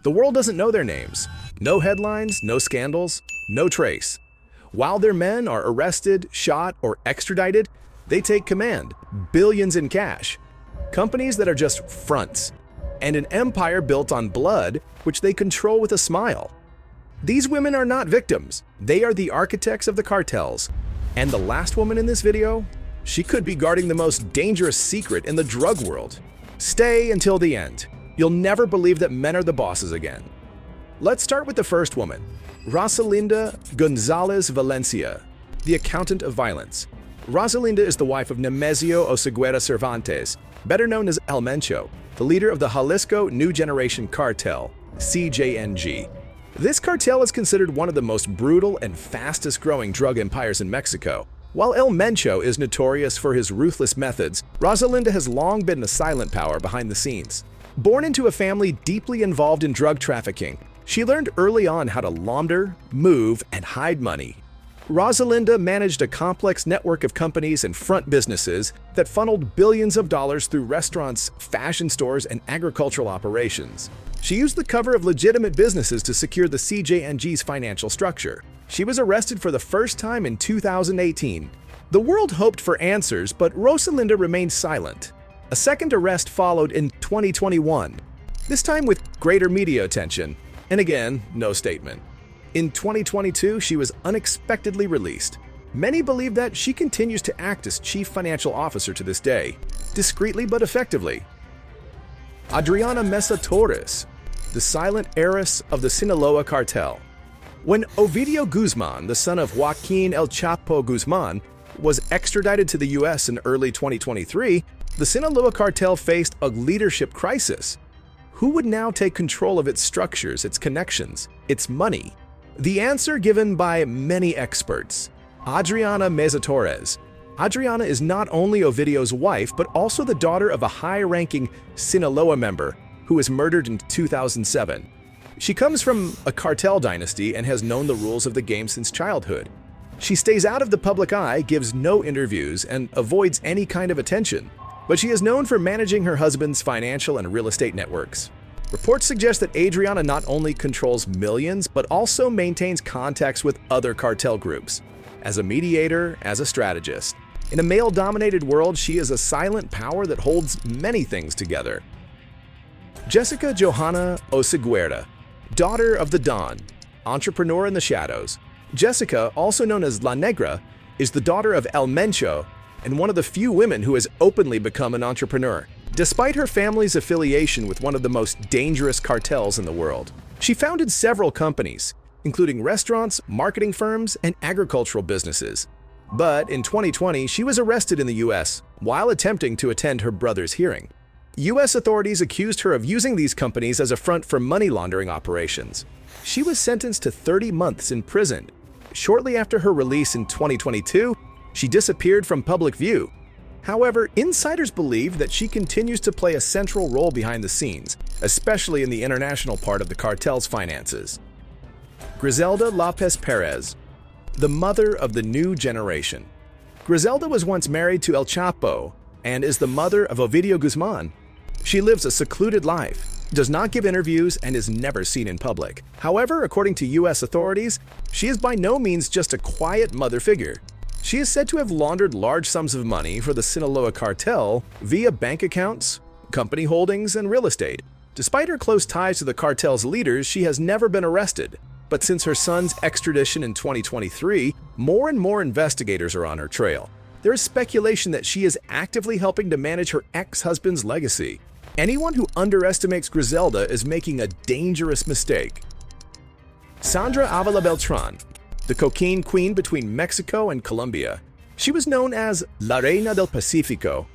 The world doesn't know their names. No headlines, no scandals, no trace. While their men are arrested, shot, or extradited, they take command, billions in cash. Companies that are just fronts, and an empire built on blood, which they control with a smile. These women are not victims. They are the architects of the cartels. And the last woman in this video, she could be guarding the most dangerous secret in the drug world. Stay until the end. You'll never believe that men are the bosses again. Let's start with the first woman, Rosalinda Gonzalez Valencia, the accountant of violence. Rosalinda is the wife of Nemesio Oseguera Cervantes, better known as El Mencho, the leader of the Jalisco New Generation Cartel, CJNG. This cartel is considered one of the most brutal and fastest-growing drug empires in Mexico. While El Mencho is notorious for his ruthless methods, Rosalinda has long been the silent power behind the scenes. Born into a family deeply involved in drug trafficking, she learned early on how to launder, move, and hide money. Rosalinda managed a complex network of companies and front businesses that funneled billions of dollars through restaurants, fashion stores, and agricultural operations. She used the cover of legitimate businesses to secure the CJNG's financial structure. She was arrested for the first time in 2018. The world hoped for answers, but Rosalinda remained silent. A second arrest followed in 2021, this time with greater media attention, and again, no statement. In 2022, she was unexpectedly released. Many believe that she continues to act as chief financial officer to this day, discreetly but effectively. Adriana Mesa Torres, the silent heiress of the Sinaloa cartel. When Ovidio Guzman, the son of Joaquin El Chapo Guzman, was extradited to the U.S. in early 2023, the Sinaloa cartel faced a leadership crisis. Who would now take control of its structures, its connections, its money? The answer given by many experts: Adriana Mesa Torres. Adriana is not only Ovidio's wife, but also the daughter of a high-ranking Sinaloa member who was murdered in 2007. She comes from a cartel dynasty and has known the rules of the game since childhood. She stays out of the public eye, gives no interviews, and avoids any kind of attention. But she is known for managing her husband's financial and real estate networks. Reports suggest that Adriana not only controls millions, but also maintains contacts with other cartel groups, as a mediator, as a strategist. In a male-dominated world, she is a silent power that holds many things together. Jessica Johanna Oseguera, daughter of the Don, entrepreneur in the shadows. Jessica, also known as La Negra, is the daughter of El Mencho and one of the few women who has openly become an entrepreneur. Despite her family's affiliation with one of the most dangerous cartels in the world, she founded several companies, including restaurants, marketing firms, and agricultural businesses. But in 2020, she was arrested in the U.S. while attempting to attend her brother's hearing. U.S. authorities accused her of using these companies as a front for money laundering operations. She was sentenced to 30 months in prison. Shortly after her release in 2022, she disappeared from public view. However, insiders believe that she continues to play a central role behind the scenes, especially in the international part of the cartel's finances. Griselda Lopez Perez, the mother of the new generation. Griselda was once married to El Chapo and is the mother of Ovidio Guzman. She lives a secluded life, does not give interviews, and is never seen in public. However, according to U.S. authorities, she is by no means just a quiet mother figure. She is said to have laundered large sums of money for the Sinaloa cartel via bank accounts, company holdings, and real estate. Despite her close ties to the cartel's leaders, she has never been arrested. But since her son's extradition in 2023, more and more investigators are on her trail. There is speculation that she is actively helping to manage her ex-husband's legacy. Anyone who underestimates Griselda is making a dangerous mistake. Sandra Avila Beltran, the cocaine queen between Mexico and Colombia. She was known as La Reina del Pacifico,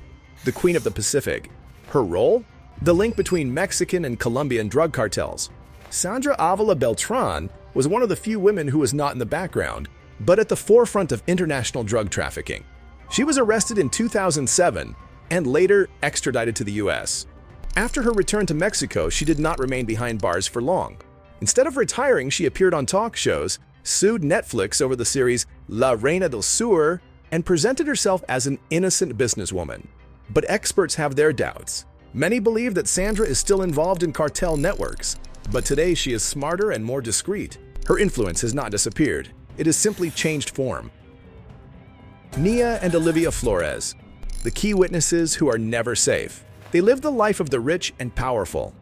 the Queen of the Pacific. Her role? The link between Mexican and Colombian drug cartels. Sandra Avila Beltran was one of the few women who was not in the background, but at the forefront of international drug trafficking. She was arrested in 2007 and later extradited to the U.S. After her return to Mexico, she did not remain behind bars for long. Instead of retiring, she appeared on talk shows, sued Netflix over the series La Reina del Sur, and presented herself as an innocent businesswoman. But experts have their doubts. Many believe that Sandra is still involved in cartel networks, But today she is smarter and more discreet. Her influence has not disappeared. It has simply changed form. Nia and Olivia Flores, the key witnesses who are never safe. They live the life of the rich and powerful.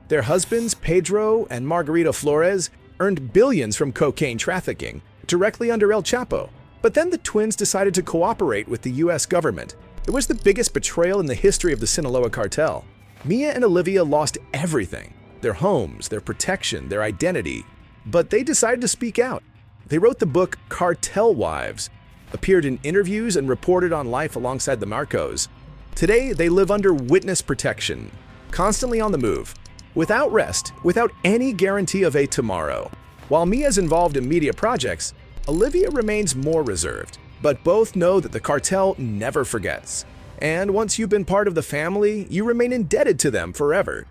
Their husbands, Pedro and Margarita Flores, earned billions from cocaine trafficking directly under El Chapo. But then the twins decided to cooperate with the US government. It was the biggest betrayal in the history of the Sinaloa cartel. Mia and Olivia lost everything, their homes, their protection, their identity. But they decided to speak out. They wrote the book Cartel Wives, appeared in interviews and reported on life alongside the Marcos. Today, they live under witness protection, constantly on the move, without rest, without any guarantee of a tomorrow. While Mia's involved in media projects, Olivia remains more reserved. But both know that the cartel never forgets. And once you've been part of the family, you remain indebted to them forever.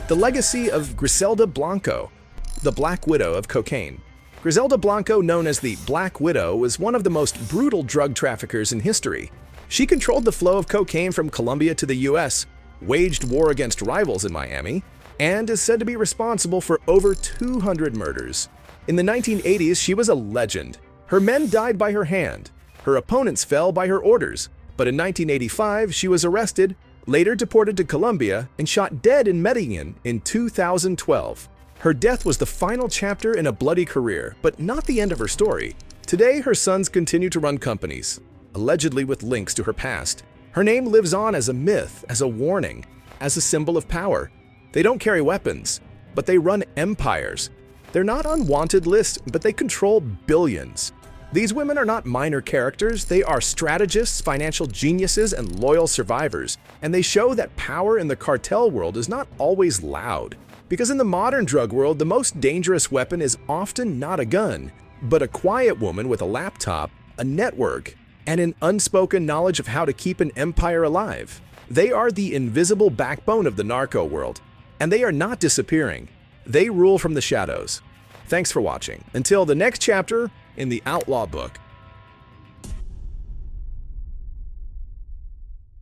The legacy of Griselda Blanco, the Black Widow of cocaine. Griselda Blanco, known as the Black Widow, was one of the most brutal drug traffickers in history. She controlled the flow of cocaine from Colombia to the US, waged war against rivals in Miami, and is said to be responsible for over 200 murders. In the 1980s, she was a legend. Her men died by her hand. Her opponents fell by her orders. But in 1985, she was arrested, later deported to Colombia, and shot dead in Medellin in 2012. Her death was the final chapter in a bloody career, but not the end of her story. Today, her sons continue to run companies, allegedly with links to her past. Her name lives on as a myth, as a warning, as a symbol of power. They don't carry weapons, but they run empires. They're not on wanted lists, but they control billions. These women are not minor characters, they are strategists, financial geniuses, and loyal survivors. And they show that power in the cartel world is not always loud. Because in the modern drug world, the most dangerous weapon is often not a gun, but a quiet woman with a laptop, a network, and an unspoken knowledge of how to keep an empire alive. They are the invisible backbone of the narco world, and they are not disappearing. They rule from the shadows. Thanks for watching. Until the next chapter in the Outlaw Book.